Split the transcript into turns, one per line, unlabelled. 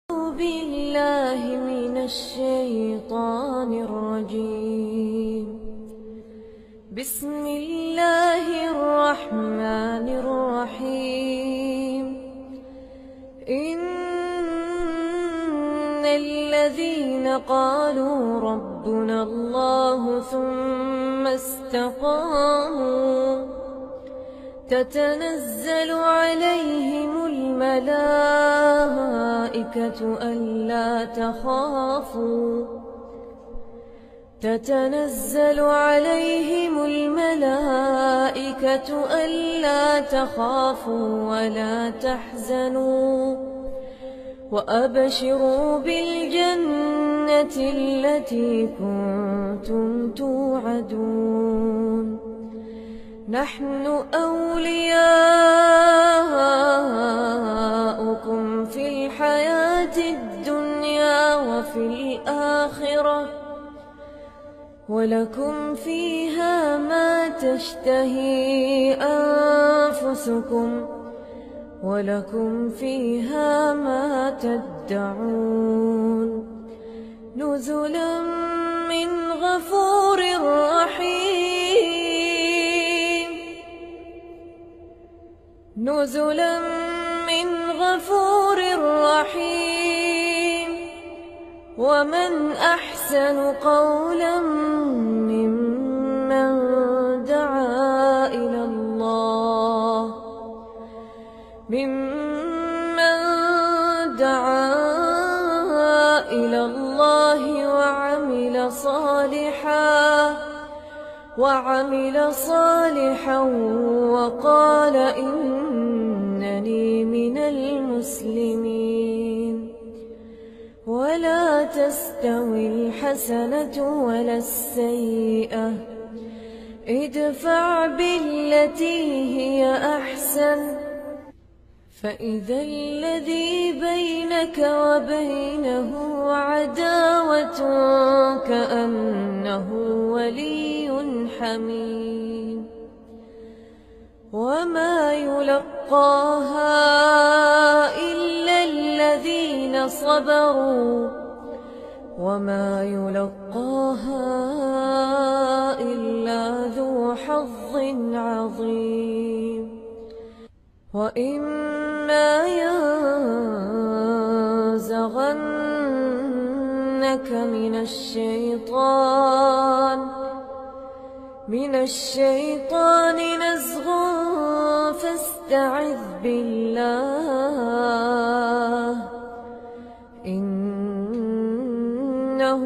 بالله من الشيطان الرجيم. بسم الله الرحمن الرحيم. إن الذين قالوا ربنا الله ثم استقاموا تتنزل عليهم الملائكة ألا تخافوا ولا تحزنوا وأبشروا بالجنة التي كنتم توعدون. نحن أولياؤكم في الحياة الدنيا وفي الآخرة ولكم فيها ما تشتهي أنفسكم ولكم فيها ما تدعون. نزلا من غفور رحيم. نزلا من غفور رحيم. ومن أحسن قولا ممن دعا إلى الله وعمل صالحا وقال إنني من المسلمين. ولا تستوي الحسنة ولا السيئة، ادفع بالتي هي أحسن فإذا الذي بينك وبينه عداوة كأنه ولي حميم. وما يلقاها إلا الذين صبروا وما يلقاها إلا ذو حظ عظيم. وإما ينزغنك من الشيطان نزغ فاستعذ بالله إنه